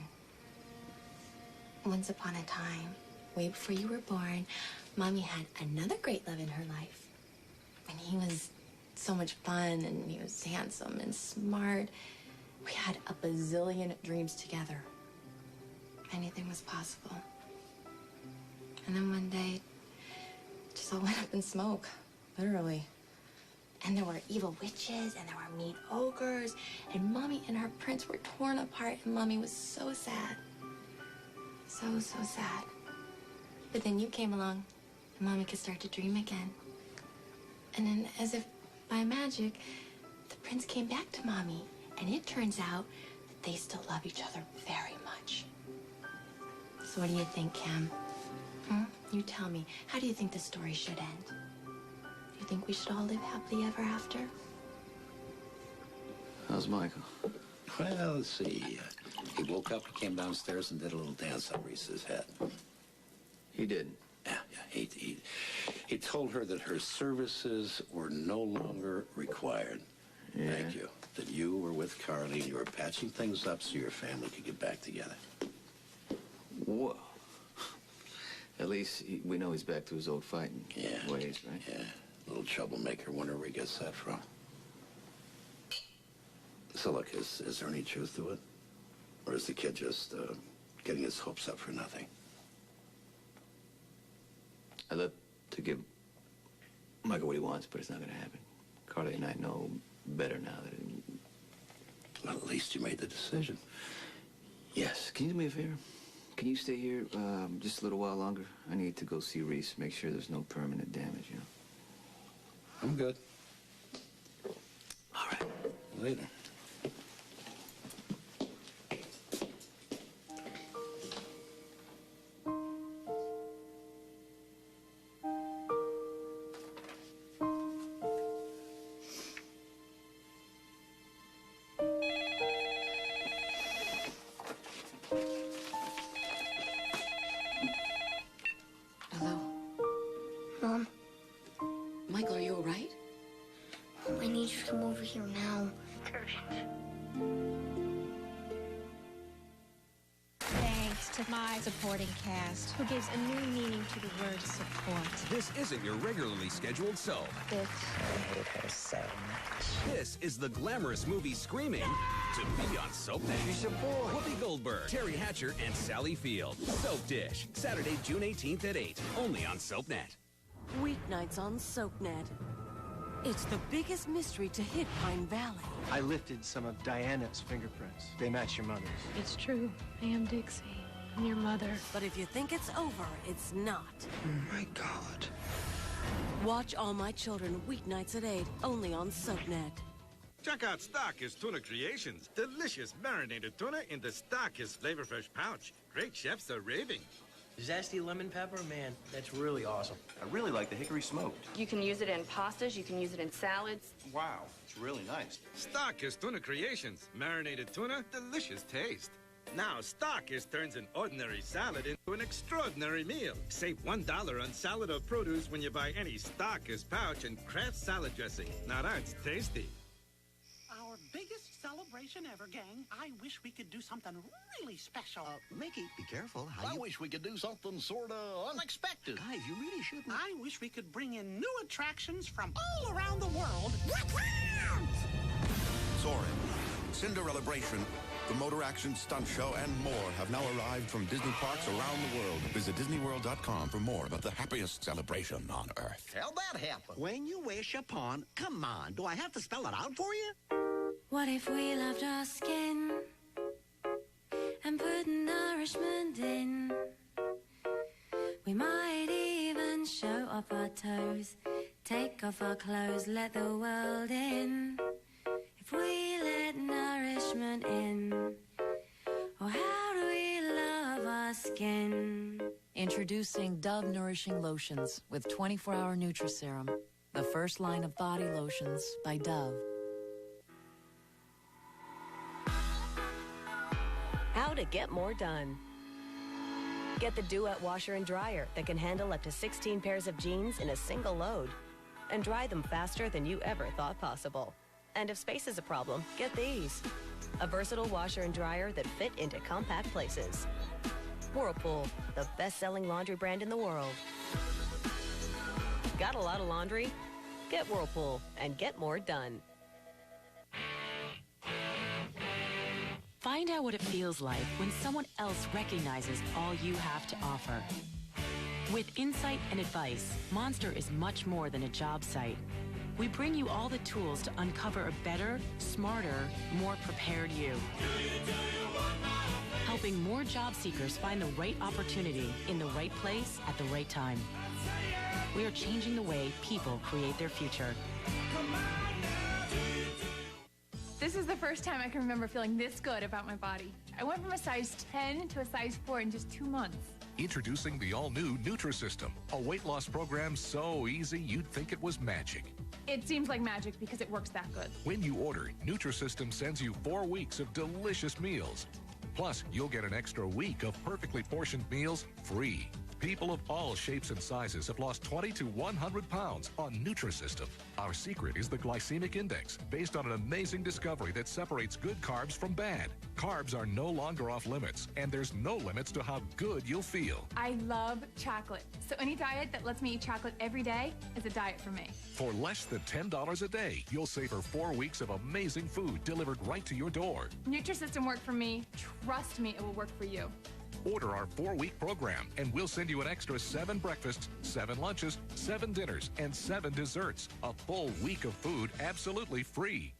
Once upon a time, way before you were born, Mommy had another great love in her life. And he was so much fun, and he was handsome and smart. We had a bazillion dreams together. Anything was possible. And then one day, it just all went up in smoke, literally. And there were evil witches, and there were mean ogres, and Mommy and her prince were torn apart, and Mommy was so sad. So, so sad. But then you came along, and Mommy could start to dream again. And then, as if by magic, the prince came back to Mommy, and it turns out that they still love each other very much. So what do you think, Cam? You tell me, how do you think the story should end? Do you think we should all live happily ever after? How's Michael? Well, let's see. He woke up, he came downstairs and did a little dance on Reese's head. He did? Yeah. He told her that her services were no longer required. Yeah. Thank you. That you were with Carly and you were patching things up so your family could get back together. Whoa. At least we know he's back to his old fighting ways, right? Yeah. Little troublemaker. Wonder where he gets that from. So look, is there any truth to it? Or is the kid just getting his hopes up for nothing? I'd love to give Michael what he wants, but it's not going to happen. Carly and I know better now that Well, at least you made the decision. Yes. Can you do me a favor? Can you stay here just a little while longer? I need to go see Reese, make sure there's no permanent damage, you know? I'm good. All right. Later. Mom, Michael, are you all right? I need you to come over here now. Thanks to my supporting cast, who gives a new meaning to the word support. This isn't your regularly scheduled soap. Bitch. I hate her so much. This is the glamorous movie Screaming to be on SoapNet. She's your boy. Whoopi Goldberg, Terry Hatcher, and Sally Field. Soap Dish, Saturday, June 18th at 8, only on SoapNet. Weeknights on SoapNet. It's the biggest mystery to hit Pine Valley. I lifted some of Diana's fingerprints. They match your mother's. It's true. I am Dixie. I'm your mother. But if you think it's over, it's not. Oh, my God. Watch All My Children weeknights at 8, only on SoapNet. Check out Stockist Tuna Creations. Delicious marinated tuna in the Stockist Flavor Fresh pouch. Great chefs are raving. Zesty lemon pepper, man, that's really awesome. I really like the hickory smoked. You can use it in pastas, you can use it in salads. Wow, it's really nice. Stockist Tuna Creations. Marinated tuna, delicious taste. Now, Stockist turns an ordinary salad into an extraordinary meal. Save $1 on salad or produce when you buy any Stockist pouch and Kraft salad dressing. Now that's tasty. Our biggest celebration celebration ever, gang. I wish we could do something really special. Mickey, be careful. I wish we could do something sort of unexpected. Guys, you really shouldn't. I wish we could bring in new attractions from all around the world. Soarin', Cinderella-bration, the motor action stunt show, and more have now arrived from Disney parks around the world. Visit DisneyWorld.com for more about the happiest celebration on Earth. How'd that happen? When you wish upon, come on, do I have to spell it out for you? What if we loved our skin and put nourishment in? We might even show off our toes, take off our clothes, let the world in. If we let nourishment in, or how do we love our skin? Introducing Dove Nourishing Lotions with 24-hour Nutri-Serum, the first line of body lotions by Dove. How to get more done. Get the Duet washer and dryer that can handle up to 16 pairs of jeans in a single load and dry them faster than you ever thought possible. And if space is a problem, get these. A versatile washer and dryer that fit into compact places. Whirlpool, the best-selling laundry brand in the world. Got a lot of laundry? Get Whirlpool and get more done. Find out what it feels like when someone else recognizes all you have to offer. With insight and advice, Monster is much more than a job site. We bring you all the tools to uncover a better, smarter, more prepared you. Helping more job seekers find the right opportunity in the right place at the right time. We are changing the way people create their future. This is the first time I can remember feeling this good about my body. I went from a size 10 to a size 4 in just 2 months. Introducing the all-new Nutrisystem, a weight loss program so easy you'd think it was magic. It seems like magic because it works that good. When you order, Nutrisystem sends you 4 weeks of delicious meals. Plus, you'll get an extra week of perfectly portioned meals free. People of all shapes and sizes have lost 20 to 100 pounds on Nutrisystem. Our secret is the glycemic index, based on an amazing discovery that separates good carbs from bad. Carbs are no longer off limits, and there's no limits to how good you'll feel. I love chocolate, so any diet that lets me eat chocolate every day is a diet for me. For less than $10 a day, you'll savor 4 weeks of amazing food delivered right to your door. Nutrisystem worked for me. Trust me, it will work for you. Order our 4-week program, and we'll send you an extra 7 breakfasts, 7 lunches, 7 dinners, and 7 desserts. A full week of food absolutely free.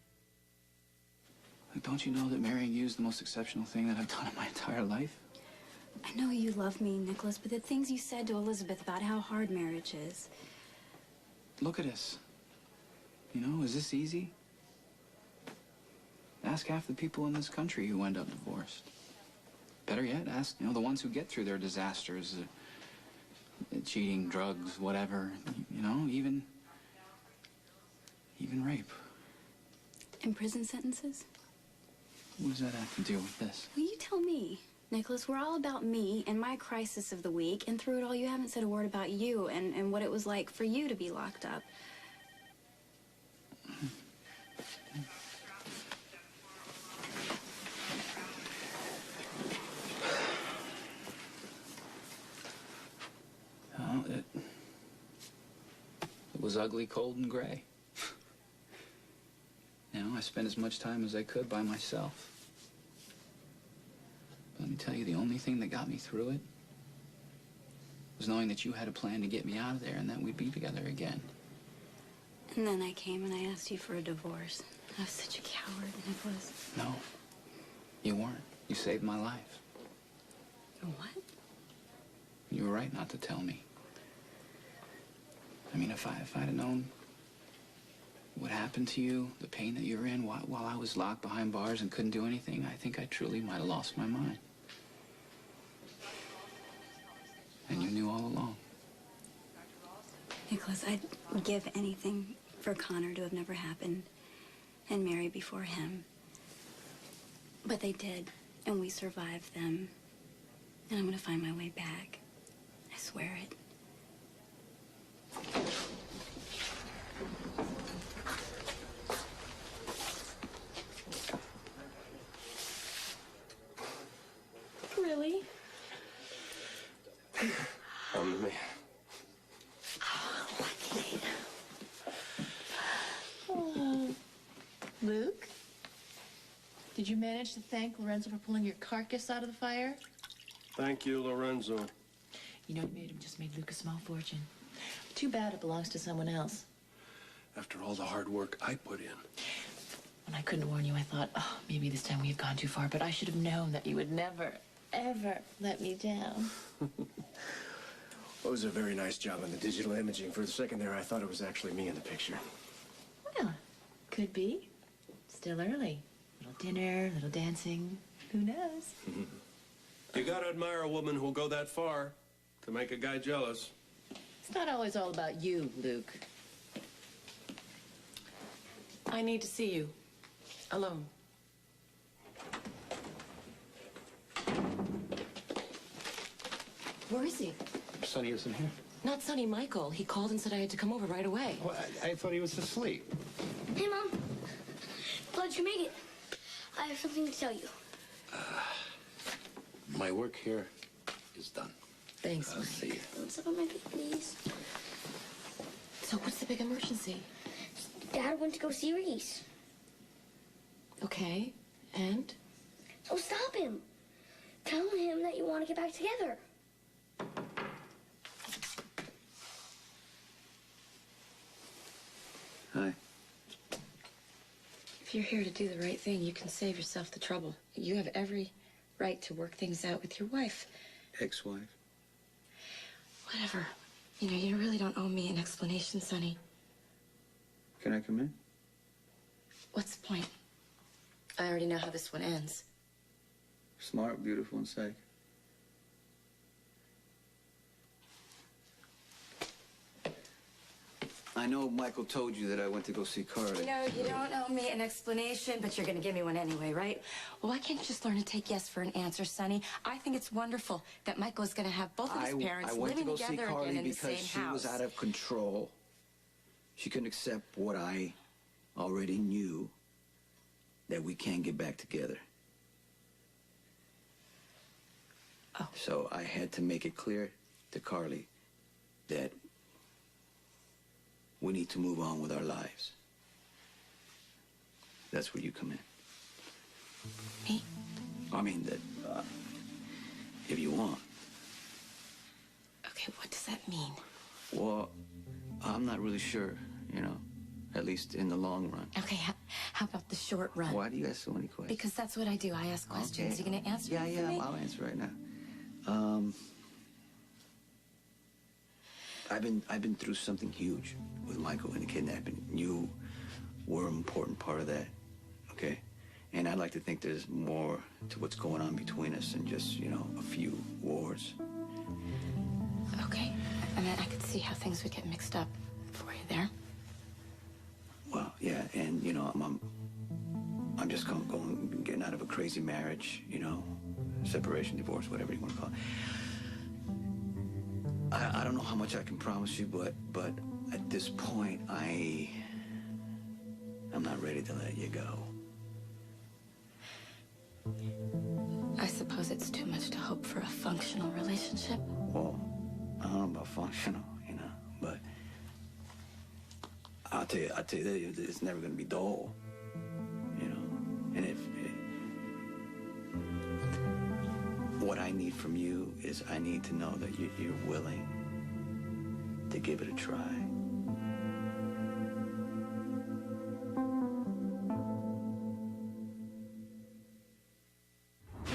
Don't you know that marrying you is the most exceptional thing that I've done in my entire life? I know you love me, Nicholas, but the things you said to Elizabeth about how hard marriage is. Look at us. You know, is this easy? Ask half the people in this country who end up divorced. Better yet, ask, the ones who get through their disasters, cheating, drugs, whatever, even rape. And prison sentences? What does that have to do with this? Well, you tell me. Nicholas, we're all about me and my crisis of the week, and through it all, you haven't said a word about you and what it was like for you to be locked up. Well, it was ugly, cold, and gray. I spent as much time as I could by myself. But let me tell you, the only thing that got me through it was knowing that you had a plan to get me out of there and that we'd be together again. And then I came and I asked you for a divorce. I was such a coward, Nicholas. No, you weren't. You saved my life. What? You were right not to tell me. I mean, if I'd have known what happened to you, the pain that you were in while I was locked behind bars and couldn't do anything, I think I truly might have lost my mind. And you knew all along. Nicholas, I'd give anything for Connor to have never happened and Mary before him. But they did, and we survived them. And I'm going to find my way back. I swear it. I'm the man. Oh, Luke? Did you manage to thank Lorenzo for pulling your carcass out of the fire? Thank you, Lorenzo. You know, just made Luke a small fortune. Too bad it belongs to someone else. After all the hard work I put in. When I couldn't warn you, I thought, oh, maybe this time we had gone too far, but I should have known that you would never, ever let me down. Well, it was a very nice job on the digital imaging. For a second there, I thought it was actually me in the picture. Well, could be. Still early. Little dinner, little dancing. Who knows? You gotta admire a woman who'll go that far to make a guy jealous. It's not always all about you, Luke. I need to see you. Alone. Where is he? Sonny isn't here. Not Sonny, Michael. He called and said I had to come over right away. Well, I thought he was asleep. Hey, Mom. Glad you made it. I have something to tell you. My work here is done. Thanks, Mike. See you. Don't step on my feet, please. So what's the big emergency? Dad went to go see Reese. Okay, and? So stop him. Tell him that you want to get back together. Hi. If you're here to do the right thing, you can save yourself the trouble. You have every right to work things out with your wife. Ex-wife? Whatever. You know, you really don't owe me an explanation, Sonny. Can I come in? What's the point? I already know how this one ends. Smart, beautiful, and psych. I know Michael told you that I went to go see Carly. No, you don't owe me an explanation, but you're going to give me one anyway, right? Well, why can't you just learn to take yes for an answer, Sonny? I think it's wonderful that Michael is going to have both of his parents I went living to go see together Carly again in the because same she house. was out of control. She couldn't accept what I already knew, that we can't get back together. Oh. So I had to make it clear to Carly that we need to move on with our lives. That's where you come in. Me? I mean, that, if you want. Okay, what does that mean? Well, I'm not really sure, you know, at least in the long run. Okay, how about the short run? Why do you ask so many questions? Because that's what I do. I ask questions. Okay. You gonna answer Yeah, them for me? I'll answer right now. I've been through something huge with Michael and the kidnapping. You were an important part of that, okay? And I'd like to think there's more to what's going on between us than just, you know, a few wars. Okay, and then I could see how things would get mixed up for you there. Well, yeah, and you know, I'm just getting out of a crazy marriage, you know, separation, divorce, whatever you want to call it. I don't know how much I can promise you, but at this point, I'm not ready to let you go. I suppose it's too much to hope for a functional relationship. Well, I don't know about functional, you know, but I'll tell you that it's never going to be dull, you know. And what I need from you is I need to know that you're willing to give it a try.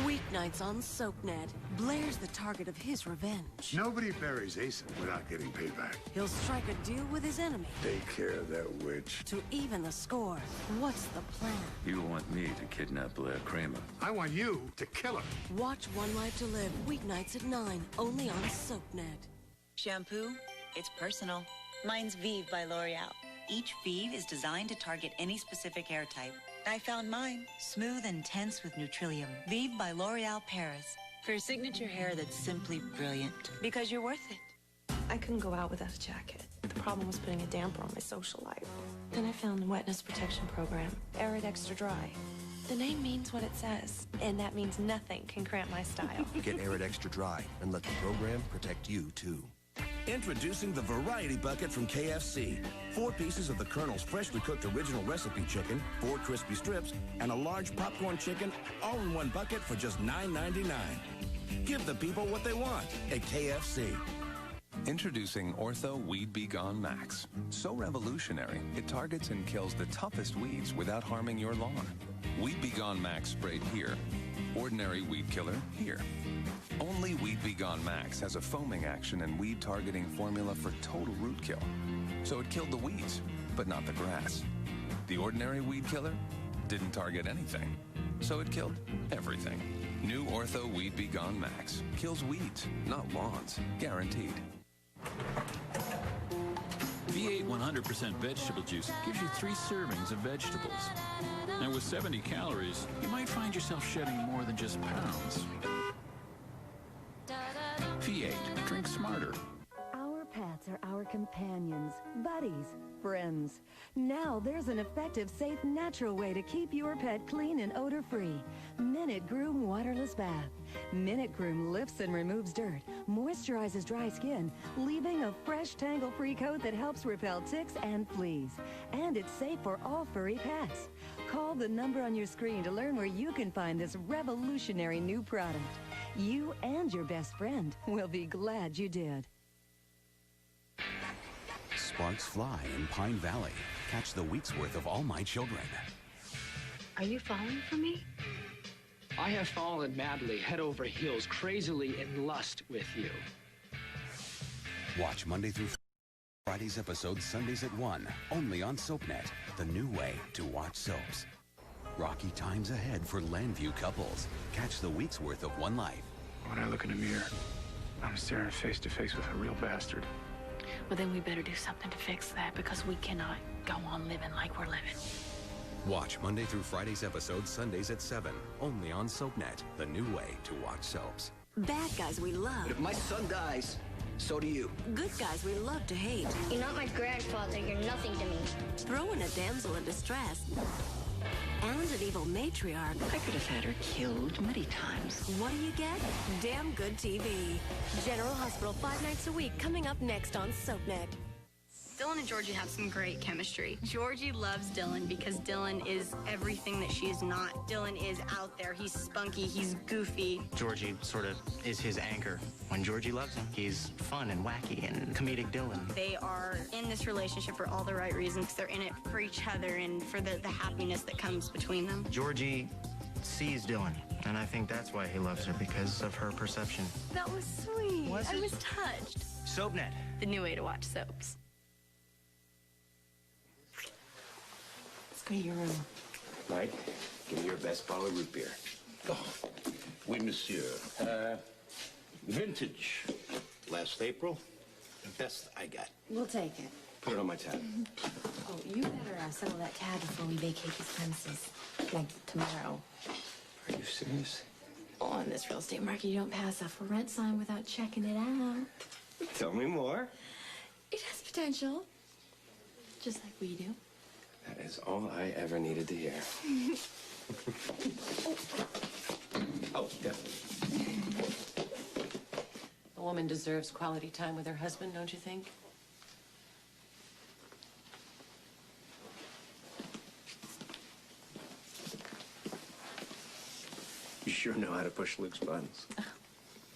Weeknights on SoapNet. Blair's the target of his revenge. Nobody buries Asen without getting payback. He'll strike a deal with his enemy Take care of that witch. to even the score. What's the plan? You want me to kidnap Blair Kramer? I want you to kill her. Watch One Life to Live weeknights at 9, only on SoapNet. Shampoo? It's personal. Mine's Vive by L'Oreal. Each Vive is designed to target any specific hair type. I found mine. Smooth and tense with Nutrillium. Vive by L'Oreal Paris. For signature hair that's simply brilliant. Because you're worth it. I couldn't go out without a jacket. The problem was putting a damper on my social life. Then I found the Wetness Protection Program. Arid Extra Dry. The name means what it says, and that means nothing can cramp my style. Get Arid Extra Dry and let the program protect you, too. Introducing the Variety Bucket from KFC. 4 pieces of the Colonel's freshly cooked original recipe chicken, 4 crispy strips, and a large popcorn chicken, all in one bucket for just $9.99. Give the people what they want at KFC. Introducing Ortho Weed Be Gone Max. So revolutionary, it targets and kills the toughest weeds without harming your lawn. Weed Be Gone Max sprayed here. Ordinary weed killer here. Only Weed Be Gone Max has a foaming action and weed targeting formula for total root kill. So it killed the weeds, but not the grass. The ordinary weed killer didn't target anything. So it killed everything. New Ortho Weed Be Gone Max. Kills weeds, not lawns. Guaranteed. V8 100% vegetable juice gives you 3 servings of vegetables. And with 70 calories, you might find yourself shedding more than just pounds. V8, drink smarter. Our pets are our companions, buddies, friends. Now there's an effective, safe, natural way to keep your pet clean and odor-free. Minute Groom Waterless Bath. Minute Groom lifts and removes dirt, moisturizes dry skin, leaving a fresh, tangle-free coat that helps repel ticks and fleas. And it's safe for all furry pets. Call the number on your screen to learn where you can find this revolutionary new product. You and your best friend will be glad you did. Sparks fly in Pine Valley. Catch the week's worth of All My Children. Are you falling for me? I have fallen madly, head over heels, crazily in lust with you. Watch Monday through Friday's episodes Sundays at 1, only on SoapNet, the new way to watch soaps. Rocky times ahead for Landview couples. Catch the week's worth of One Life. When I look in the mirror, I'm staring face to face with a real bastard. Well, then we better do something to fix that, because we cannot go on living like we're living. Watch Monday through Friday's episodes Sundays at 7, only on SoapNet, the new way to watch soaps. Bad guys we love. But if my son dies, so do you. Good guys we love to hate. You're not my grandfather. You're nothing to me. Throw in a damsel in distress. And an evil matriarch. I could have had her killed many times. What do you get? Damn good TV. General Hospital 5 nights a week, coming up next on SoapNet. Dylan and Georgie have some great chemistry. Georgie loves Dylan because Dylan is everything that she is not. Dylan is out there. He's spunky. He's goofy. Georgie sort of is his anchor. When Georgie loves him, he's fun and wacky and comedic Dylan. They are in this relationship for all the right reasons. They're in it for each other and for the happiness that comes between them. Georgie sees Dylan, and I think that's why he loves her, because of her perception. That was sweet. Was I it? was touched. SoapNet. The new way to watch soaps. Go to your room. Mike, give me your best bottle of root beer. Oh, oui, monsieur. Vintage. Last April. The best I got. We'll take it. Put it on my tab. Oh, you better settle that tab before we vacate these premises. Like tomorrow. Are you serious? Oh, on this real estate market, you don't pass a for rent sign without checking it out. Tell me more. It has potential. Just like we do. That is all I ever needed to hear. Oh, yeah. A woman deserves quality time with her husband, don't you think? You sure know how to push Luke's buttons.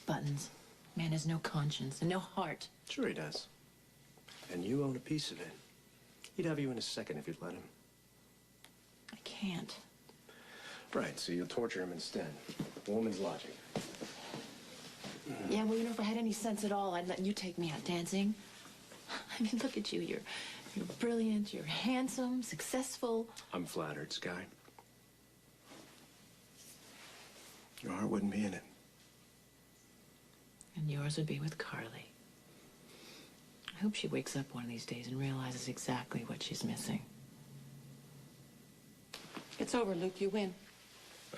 Buttons. Man has no conscience and no heart. Sure he does. And you own a piece of it. He'd have you in a second if you'd let him. I can't. Right, so you'll torture him instead. Woman's logic. Yeah, well, you know, if I had any sense at all, I'd let you take me out dancing. I mean, look at you. You're brilliant, you're handsome, successful. I'm flattered, Sky. Your heart wouldn't be in it. And yours would be with Carly. I hope she wakes up one of these days and realizes exactly what she's missing. It's over, Luke. You win.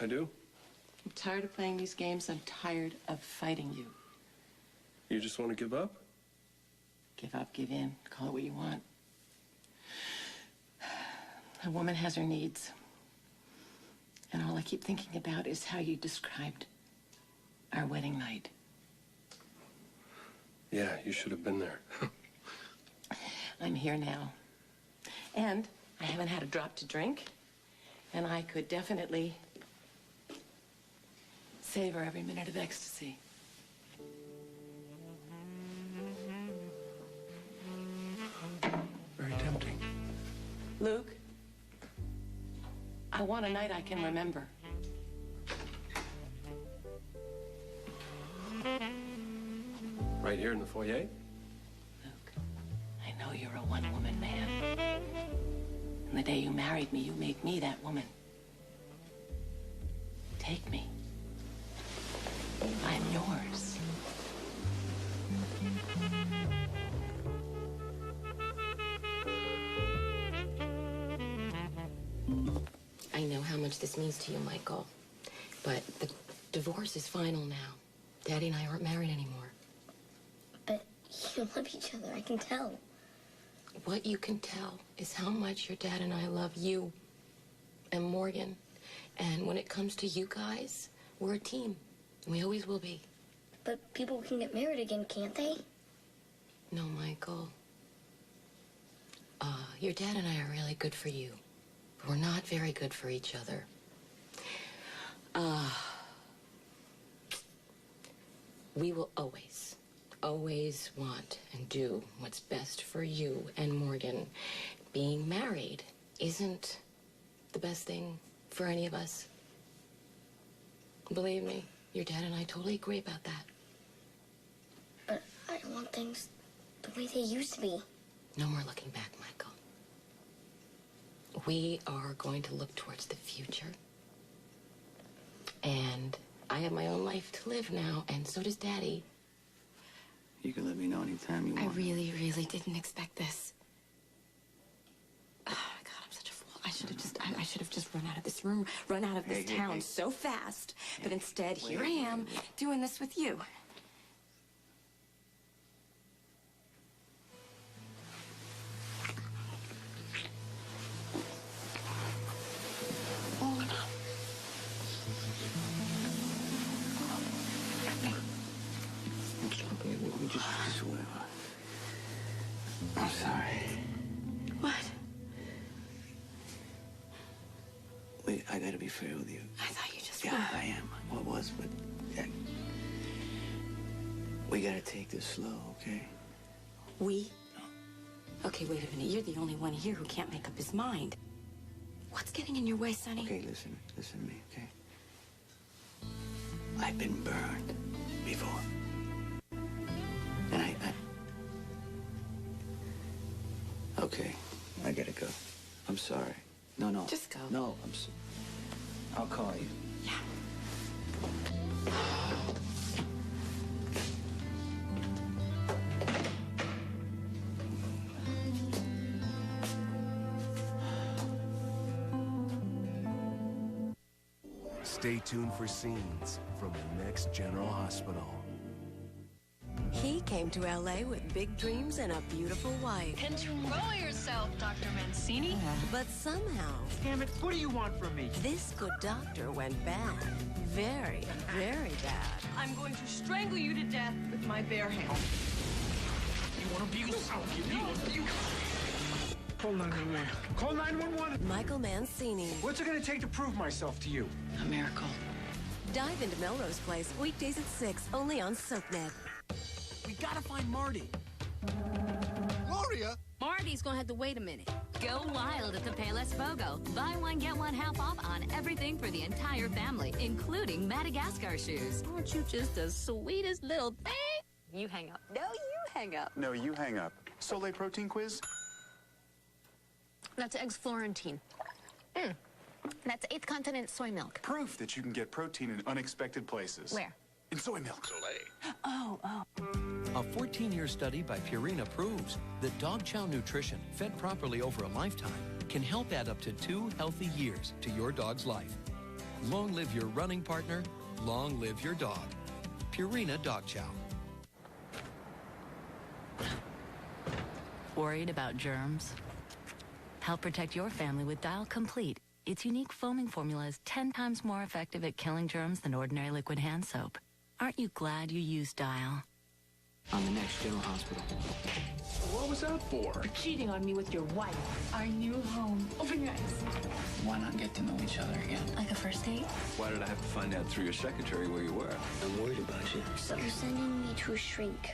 I do? I'm tired of playing these games. I'm tired of fighting you. You just want to give up? Give up, give in. Call it what you want. A woman has her needs. And all I keep thinking about is how you described our wedding night. Yeah, you should have been there. I'm here now. And I haven't had a drop to drink. And I could definitely savor every minute of ecstasy. Very tempting. Luke, I want a night I can remember. Right here in the foyer? I know you're a one-woman man. And the day you married me, you made me that woman. Take me. I'm yours. I know how much this means to you, Michael. But the divorce is final now. Daddy and I aren't married anymore. But you love each other, I can tell. What you can tell is how much your dad and I love you and Morgan. And when it comes to you guys, we're a team. And we always will be. But people can get married again, can't they? No, Michael. Your dad and I are really good for you. But we're not very good for each other. We will always want and do what's best for you and Morgan. Being married isn't the best thing for any of us. Believe me, your dad and I totally agree about that. But I want things the way they used to be. No more looking back, Michael. We are going to look towards the future. And I have my own life to live now, and so does Daddy. You can let me know anytime you want. I really, really didn't expect this. Oh, my God, I'm such a fool. I should have just run out of this room, run out of this town so fast. But instead, here I am, doing this with you. I'm sorry. What? Wait, I gotta be fair with you. I thought you just Yeah, were. I am. Well, I was, but yeah. We gotta take this slow, okay? We? Okay, wait a minute. You're the only one here who can't make up his mind. What's getting in your way, Sonny? Okay, listen to me, okay? I've been burned before. And Okay, I gotta go. I'm sorry. No. Just go. No, I'll call you. Yeah. Stay tuned for scenes from the next General Hospital. He came to L.A. with big dreams and a beautiful wife. Control yourself, Dr. Mancini. But somehow... Damn it, what do you want from me? This good doctor went bad. Very, very bad. I'm going to strangle you to death with my bare hands. You want abuse? Call 911. Call 911. Michael Mancini. What's it going to take to prove myself to you? A miracle. Dive into Melrose Place, weekdays at 6, only on SoapNet. We gotta find Marty. Gloria? Marty's gonna have to wait a minute. Go wild at the Payless BOGO. Buy one, get one half off on everything for the entire family, including Madagascar shoes. Aren't you just the sweetest little thing? You hang up. No, you hang up. No, you hang up. Soleil protein quiz? That's eggs Florentine. That's 8th Continent soy milk. Proof that you can get protein in unexpected places. Where? In soy milk. Soleil. Oh. A 14-year study by Purina proves that dog chow nutrition, fed properly over a lifetime, can help add up to 2 healthy years to your dog's life. Long live your running partner, long live your dog. Purina Dog Chow. Worried about germs? Help protect your family with Dial Complete. Its unique foaming formula is 10 times more effective at killing germs than ordinary liquid hand soap. Aren't you glad you used Dial? On the next General Hospital. What was that for? Cheating on me with your wife. Our new home. Open your eyes. Why not get to know each other again? Like a first date? Why did I have to find out through your secretary where you were? I'm worried about you. So you're sending me to a shrink.